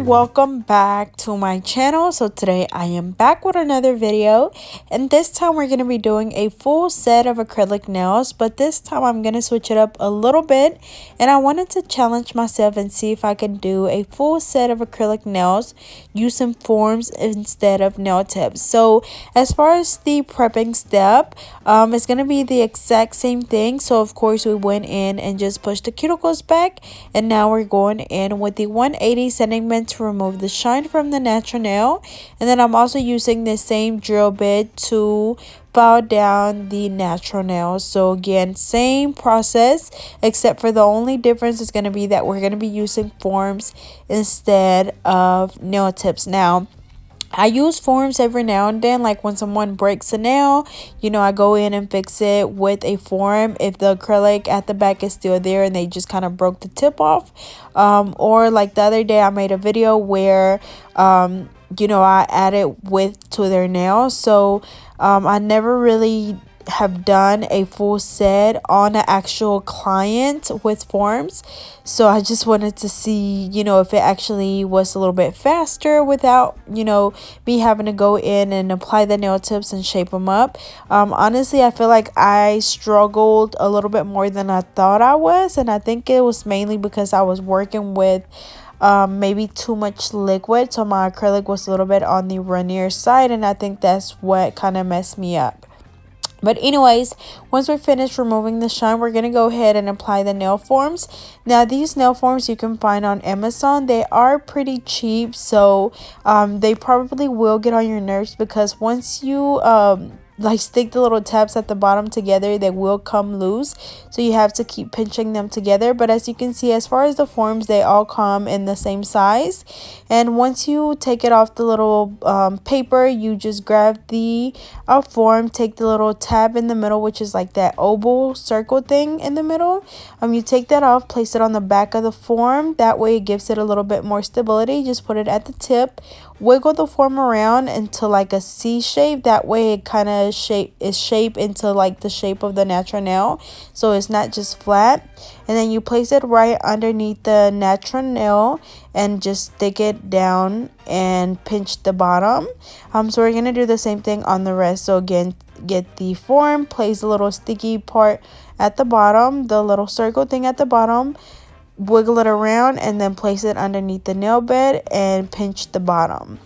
welcome back to my channel. So today I am back with another video, and this time we're going to be doing a full set of acrylic nails, but this time I'm going to switch it up a little bit, and I wanted to challenge myself and see if I can do a full set of acrylic nails using forms instead of nail tips. So as far as the prepping step, it's going to be the exact same thing. So of course we went in and just pushed the cuticles back, and now we're going in with the 180 segment to remove the shine from the natural nail. And then I'm also using the same drill bit to file down the natural nail. So again, same process, except for the only difference is going to be that we're going to be using forms instead of nail tips. Now I use forms every now and then, like when someone breaks a nail, I go in and fix it with a form if the acrylic at the back is still there and they just kind of broke the tip off. Or like the other day I made a video where I added width to their nail. So I never really have done a full set on an actual client with forms, so I just wanted to see if it actually was a little bit faster without me having to go in and apply the nail tips and shape them up. Honestly, I feel like I struggled a little bit more than I thought I was, and I think it was mainly because I was working with maybe too much liquid, so my acrylic was a little bit on the runnier side, and I think that's what kind of messed me up. But anyways, once we're finished removing the shine, we're going to go ahead and apply the nail forms. Now, these nail forms you can find on Amazon. They are pretty cheap, so they probably will get on your nerves because once you stick the little tabs at the bottom together, they will come loose, so you have to keep pinching them together. But as you can see, as far as the forms, they all come in the same size, and once you take it off the little paper, you just grab the form, take the little tab in the middle, which is like that oval circle thing in the middle. You take that off, place it on the back of the form. That way it gives it a little bit more stability. Just put it at the tip, wiggle the form around into like a C shape. That way it kind of shape into like the shape of the natural nail, so it's not just flat. And then you place it right underneath the natural nail and just stick it down and pinch the bottom. So we're gonna do the same thing on the rest. So again, get the form, place the little sticky part at the bottom, the little circle thing at the bottom, wiggle it around, and then place it underneath the nail bed and pinch the bottom.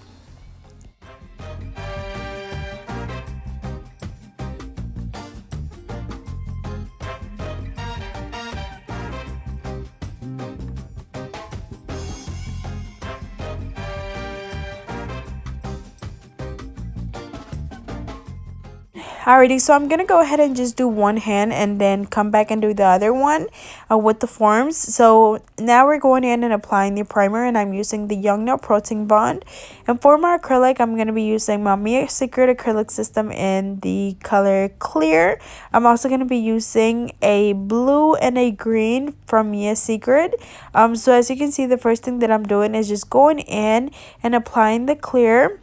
Alrighty, so I'm gonna go ahead and just do one hand and then come back and do the other one with the forms. So now we're going in and applying the primer, and I'm using the Young Nail Protein Bond. And for my acrylic, I'm gonna be using my Mia Secret acrylic system in the color clear. I'm also gonna be using a blue and a green from Mia Secret. So as you can see, the first thing that I'm doing is just going in and applying the clear.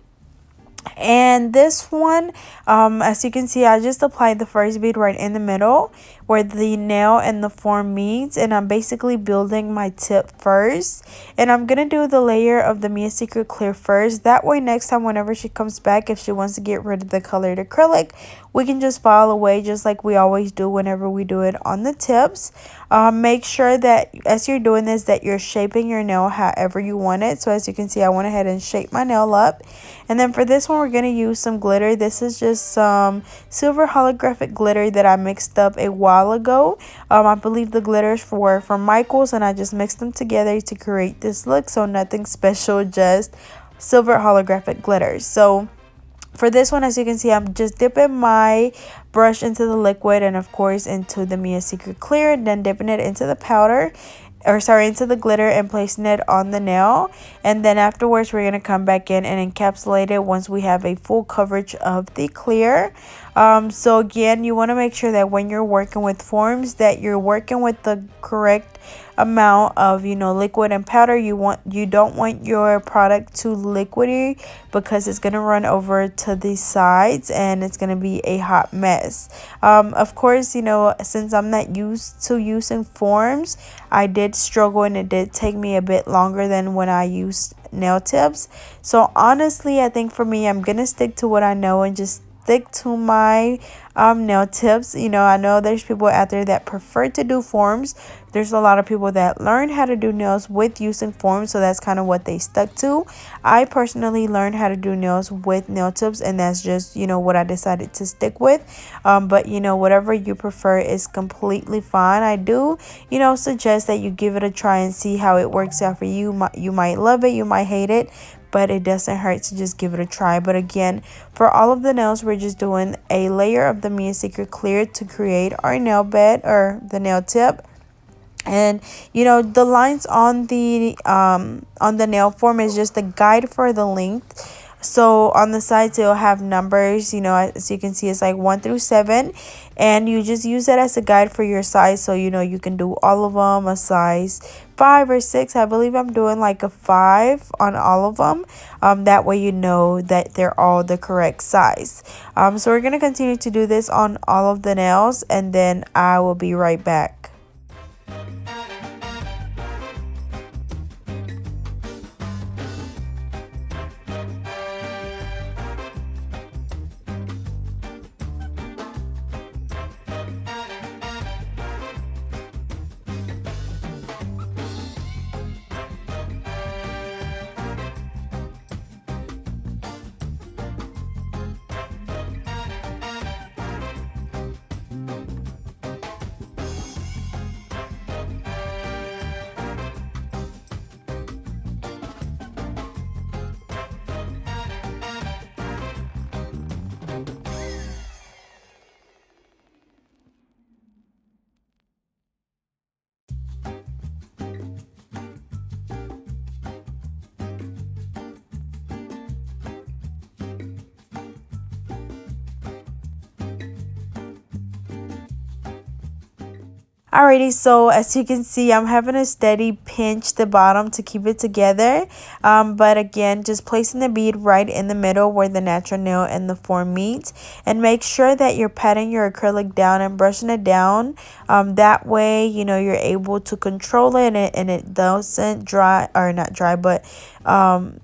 And this one, as you can see, I just applied the first bead right in the middle where the nail and the form meets, and I'm basically building my tip first. And I'm gonna do the layer of the Mia Secret clear first. That way next time whenever she comes back, if she wants to get rid of the colored acrylic, we can just file away just like we always do whenever we do it on the tips. Make sure that as you're doing this that you're shaping your nail however you want it. So as you can see, I went ahead and shaped my nail up. And then for this one, we're going to use some glitter. This is just some silver holographic glitter that I mixed up a while ago. I believe the glitters were from Michael's, and I just mixed them together to create this look. So nothing special, just silver holographic glitters. So for this one, as you can see, I'm just dipping my brush into the liquid and of course into the Mia Secret clear, then dipping it into the powder, into the glitter, and placing it on the nail. And then afterwards we're going to come back in and encapsulate it once we have a full coverage of the clear. So again, you want to make sure that when you're working with forms that you're working with the correct amount of liquid and powder. You don't want your product too liquidy because it's going to run over to the sides and it's going to be a hot mess. Of course, since I'm not used to using forms, I did struggle and it did take me a bit longer than when I used nail tips. So honestly, I think for me, I'm gonna stick to what I know and just stick to my nail tips. You know, I know there's people out there that prefer to do forms. There's a lot of people that learn how to do nails with using forms, so that's kind of what they stuck to. I personally learned how to do nails with nail tips, and that's just, you know, what I decided to stick with. But you know, whatever you prefer is completely fine. I do, you know, suggest that you give it a try and see how it works out for you. You might love it, you might hate it, but it doesn't hurt to just give it a try. But again, for all of the nails, we're just doing a layer of the Mia Secret Clear to create our nail bed or the nail tip. And you know, the lines on the nail form is just a guide for the length. So on the sides it'll have numbers, you know, as you can see it's like 1 through 7, and you just use that as a guide for your size. So you know, you can do all of them a size 5 or 6. I believe I'm doing like a 5 on all of them. That way you know that they're all the correct size. So we're going to continue to do this on all of the nails, and then I will be right back. Alrighty, so as you can see, I'm having a steady pinch the bottom to keep it together. But again, just placing the bead right in the middle where the natural nail and the form meet. And make sure that you're patting your acrylic down and brushing it down. That way, you know, you're able to control it and it doesn't dry, or not dry, but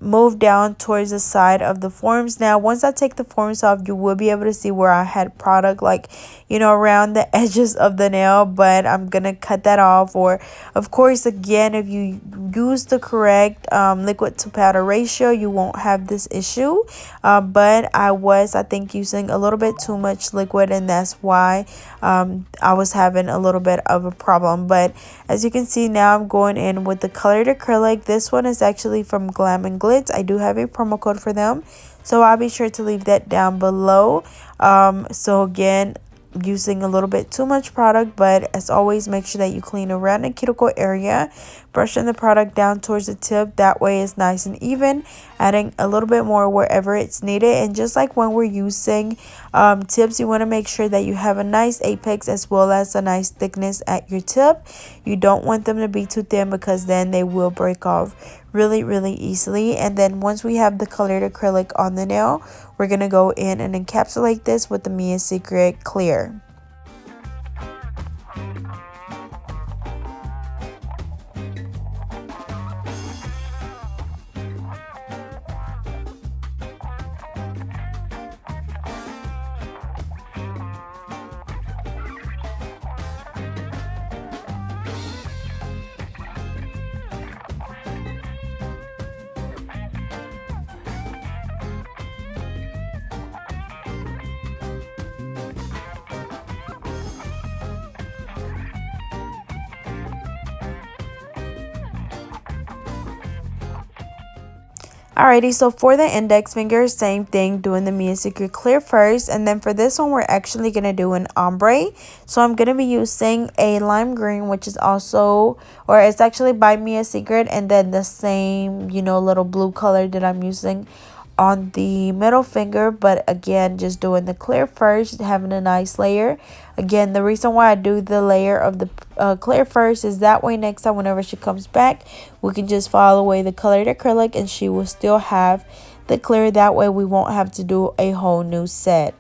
move down towards the side of the forms. Now, once I take the forms off, you will be able to see where I had product, like, you know, around the edges of the nail, but I'm gonna cut that off. Or of course, again, if you use the correct liquid to powder ratio, you won't have this issue. But I think using a little bit too much liquid, and that's why I was having a little bit of a problem. But as you can see, now I'm going in with the colored acrylic. This one is actually from Glam and Glitz. I do have a promo code for them, so I'll be sure to leave that down below. So again, using a little bit too much product, but as always, make sure that you clean around the cuticle area, brushing the product down towards the tip. That way it's nice and even, adding a little bit more wherever it's needed. And just like when we're using tips, you want to make sure that you have a nice apex as well as a nice thickness at your tip. You don't want them to be too thin, because then they will break off really easily. And then once we have the colored acrylic on the nail, we're gonna go in and encapsulate this with the Mia Secret Clear. Alrighty, so for the index finger, same thing, doing the Mia Secret Clear first. And then for this one, we're actually going to do an ombre. So I'm going to be using a lime green, which is also, or it's actually by Mia Secret. And then the same, you know, little blue color that I'm using on the middle finger. But again, just doing the clear first, having a nice layer. Again, the reason why I do the layer of the clear first is that way next time whenever she comes back, we can just file away the colored acrylic and she will still have the clear. That way we won't have to do a whole new set.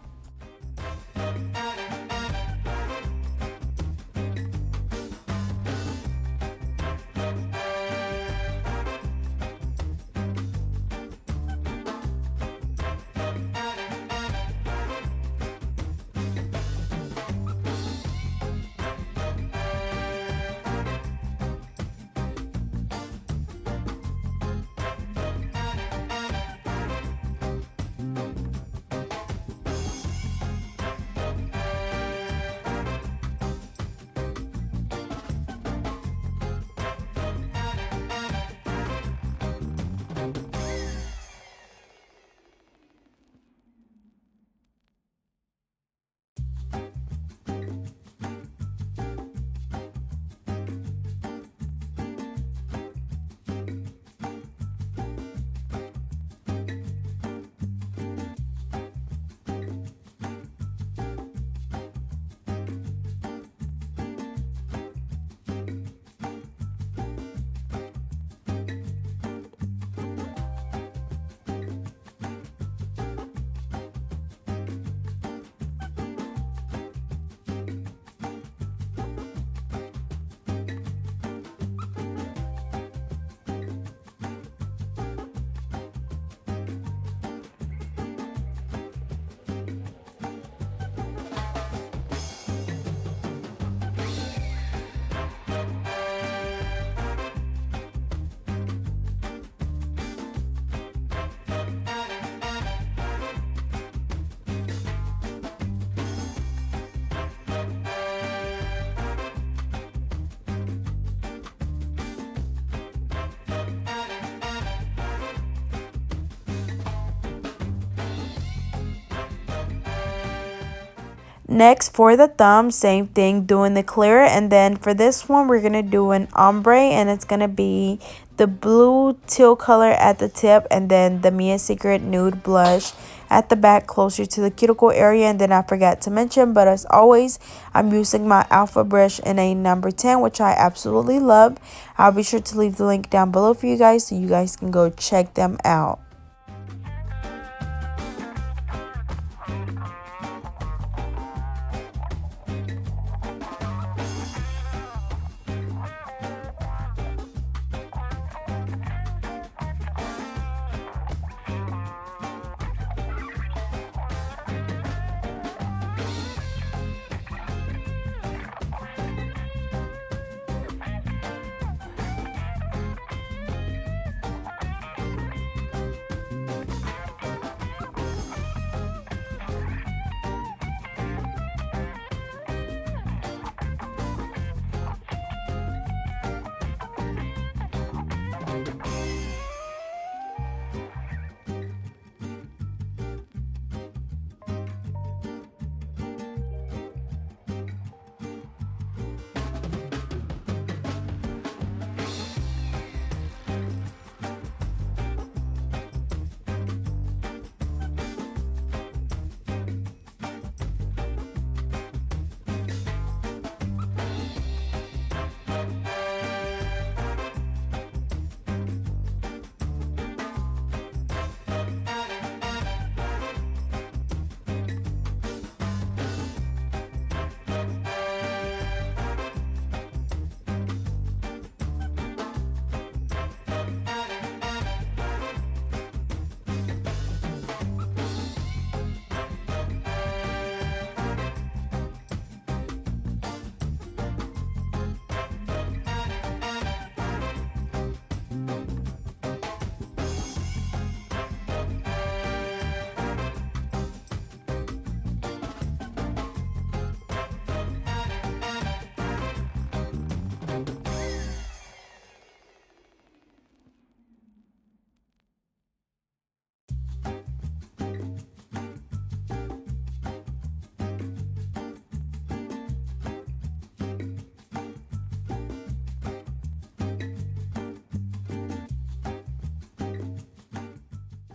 Next, for the thumb, same thing, doing the clear. And then for this one, we're going to do an ombre, and it's going to be the blue teal color at the tip, and then the Mia Secret nude blush at the back closer to the cuticle area. And then I forgot to mention, but as always, I'm using my Alpha brush in a number 10, which I absolutely love. I'll be sure to leave the link down below for you guys so you guys can go check them out.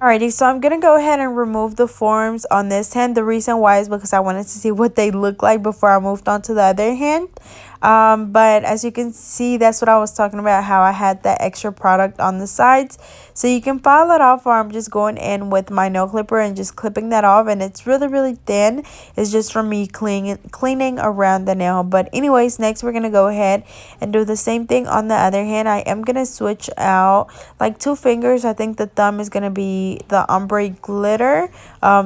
Alrighty, so I'm going to go ahead and remove the forms on this hand. The reason why is because I wanted to see what they look like before I moved on to the other hand. But as you can see, that's what I was talking about, how I had that extra product on the sides. So you can file it off, or I'm just going in with my nail clipper and just clipping that off. And it's really, really thin. It's just from me cleaning around the nail. But anyways, next we're going to go ahead and do the same thing on the other hand. I am going to switch out like 2 fingers. I think the thumb is going to be the ombre glitter.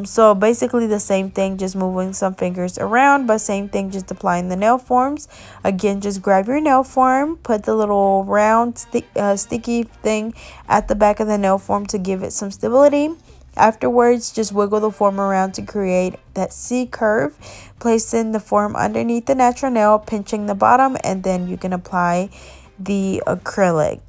So basically the same thing, just moving some fingers around, but same thing, just applying the nail forms. Again, just grab your nail form, put the little round sticky thing at the back of the nail form to give it some stability. Afterwards, just wiggle the form around to create that C curve. Placing the form underneath the natural nail, pinching the bottom, and then you can apply the acrylic.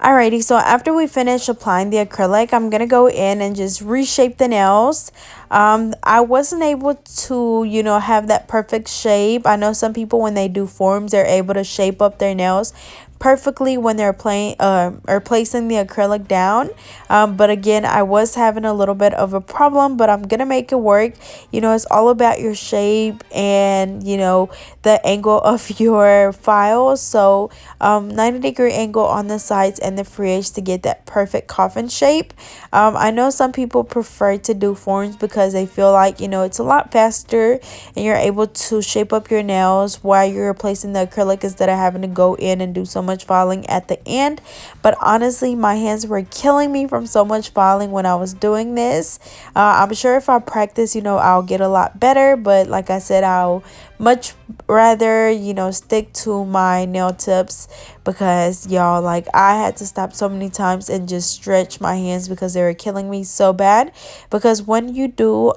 Alrighty, so after we finish applying the acrylic, I'm gonna go in and just reshape the nails. I wasn't able to, have that perfect shape. I know some people when they do forms, they're able to shape up their nails perfectly when they're playing or placing the acrylic down. But again, I was having a little bit of a problem, but I'm gonna make it work. It's all about your shape and the angle of your file. So 90-degree angle on the sides and the fridge to get that perfect coffin shape. I know some people prefer to do forms because they feel like it's a lot faster and you're able to shape up your nails while you're replacing the acrylic instead of having to go in and do so much filing at the end. But honestly, my hands were killing me from so much filing when I was doing this. I'm sure if I practice, I'll get a lot better, but like I said, I'll much rather stick to my nail tips because y'all, like, I had to stop so many times and just stretch my hands because they were killing me so bad. Because when you do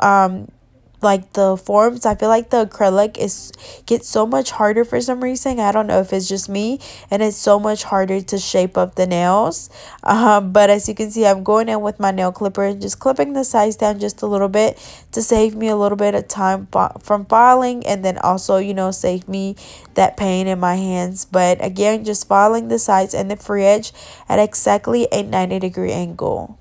like the forms, I feel like the acrylic gets so much harder for some reason. I don't know if it's just me, and it's so much harder to shape up the nails. But as you can see, I'm going in with my nail clipper and just clipping the sides down just a little bit to save me a little bit of time from filing, and then also save me that pain in my hands. But again, just filing the sides and the free edge at exactly a 90-degree angle.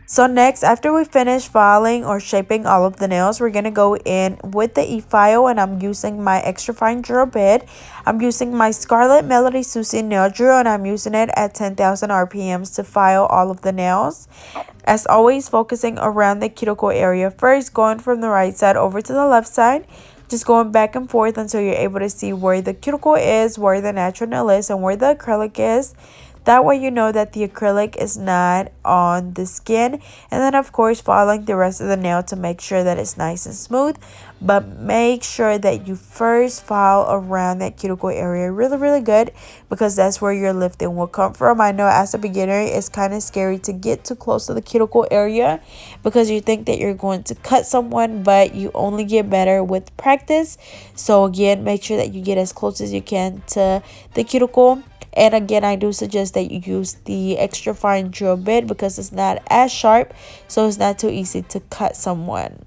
So next, after we finish filing or shaping all of the nails, we're going to go in with the e-file, and I'm using my extra fine drill bit. I'm using my Scarlet Melody Susie nail drill, and I'm using it at 10,000 RPMs to file all of the nails. As always, focusing around the cuticle area first, going from the right side over to the left side. Just going back and forth until you're able to see where the cuticle is, where the natural nail is, and where the acrylic is. That way you know that the acrylic is not on the skin. And then of course following the rest of the nail to make sure that it's nice and smooth. But make sure that you first file around that cuticle area really good, because that's where your lifting will come from. I know as a beginner it's kind of scary to get too close to the cuticle area because you think that you're going to cut someone, but you only get better with practice. So again, make sure that you get as close as you can to the cuticle. And again, I do suggest that you use the extra fine drill bit because it's not as sharp, so it's not too easy to cut someone.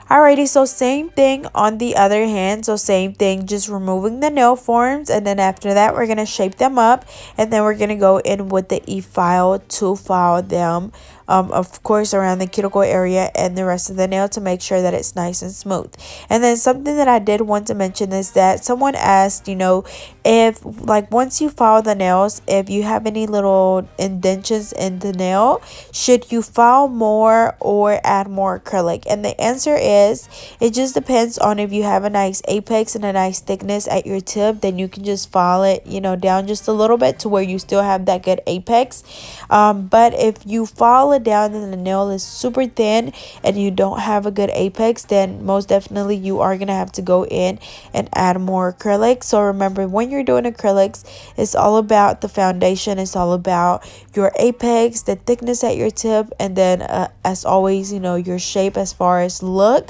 Alrighty, so same thing on the other hand. So same thing, just removing the nail forms, and then after that we're gonna shape them up, and then we're gonna go in with the e-file to file them, of course around the cuticle area and the rest of the nail to make sure that it's nice and smooth. And then something that I did want to mention is that someone asked, you know, if like once you file the nails, if you have any little indentions in the nail, should you file more or add more acrylic? And the answer is it just depends on if you have a nice apex and a nice thickness at your tip, then you can just file it, you know, down just a little bit to where you still have that good apex. But if you file it down and the nail is super thin and you don't have a good apex, then most definitely you are gonna have to go in and add more acrylic. So remember, when you're doing acrylics, it's all about the foundation, it's all about your apex, the thickness at your tip, and then as always, you know, your shape as far as looks.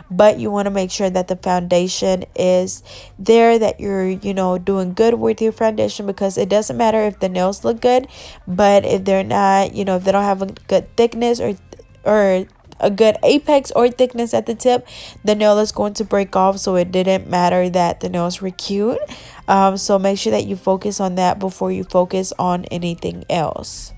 But you want to make sure that the foundation is there, that you're, you know, doing good with your foundation, because it doesn't matter if the nails look good, but if they're not, you know, if they don't have a good thickness or a good apex or thickness at the tip, the nail is going to break off. So it didn't matter that the nails were cute. So make sure that you focus on that before you focus on anything else.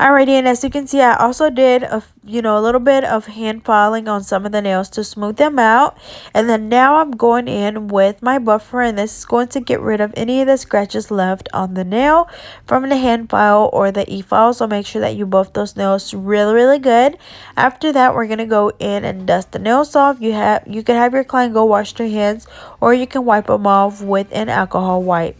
Alrighty, and as you can see, I also did a little bit of hand filing on some of the nails to smooth them out. And then now I'm going in with my buffer, and this is going to get rid of any of the scratches left on the nail from the hand file or the e-file. So make sure that you buff those nails really good. After that, we're gonna go in and dust the nails off. You can have your client go wash their hands, or you can wipe them off with an alcohol wipe.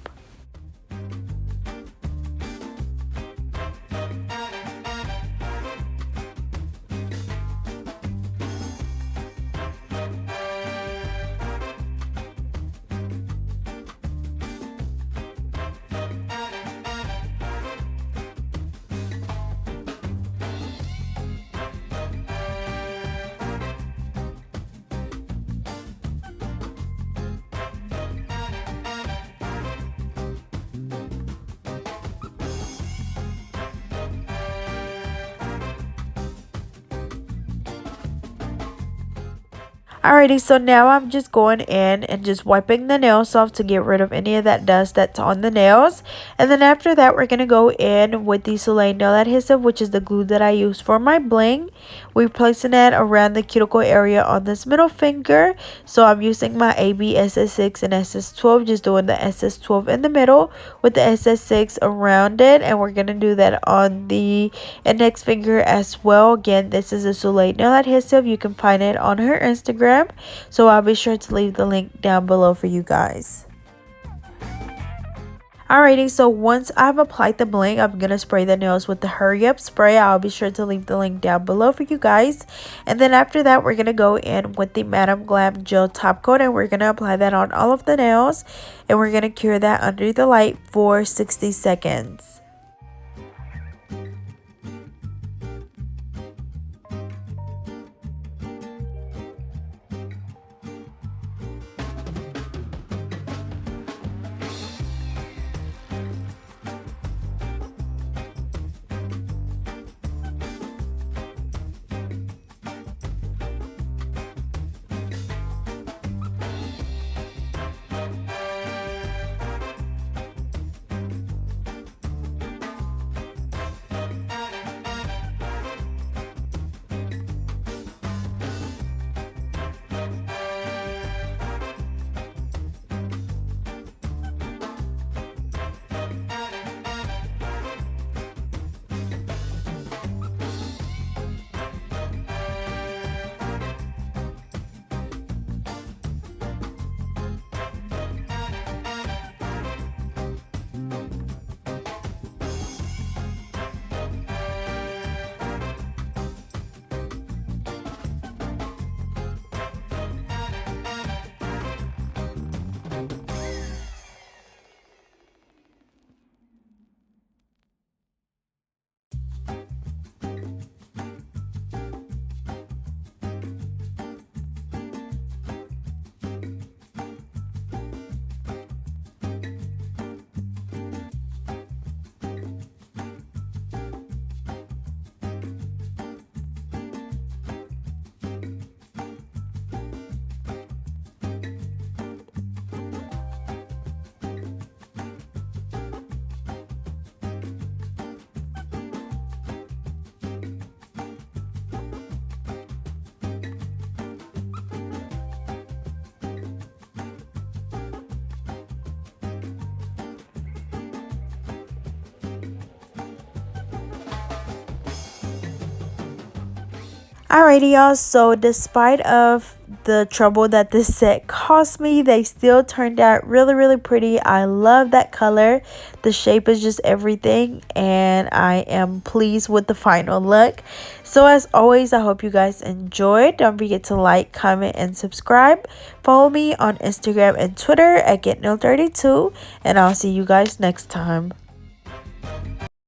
Alrighty, so now I'm just going in and just wiping the nails off to get rid of any of that dust that's on the nails. And then after that, we're going to go in with the Soleil nail adhesive, which is the glue that I use for my bling. We're placing that around the cuticle area on this middle finger. So I'm using my AB SS6 and SS12, just doing the SS12 in the middle with the SS6 around it. And we're going to do that on the index finger as well. Again, this is a Soleil nail adhesive. You can find it on her Instagram. So I'll be sure to leave the link down below for you guys. Alrighty, so once I've applied the bling, I'm going to spray the nails with the Hurry Up spray. I'll be sure to leave the link down below for you guys. And then after that, we're going to go in with the Madam Glam Gel Top Coat, and we're going to apply that on all of the nails. And we're going to cure that under the light for 60 seconds. Alrighty, y'all, so despite of the trouble that this set cost me, they still turned out really pretty. I love that color. The shape is just everything, and I am pleased with the final look. So as always, I hope you guys enjoyed. Don't forget to like, comment, and subscribe. Follow me on Instagram and Twitter at GetNail32, and I'll see you guys next time.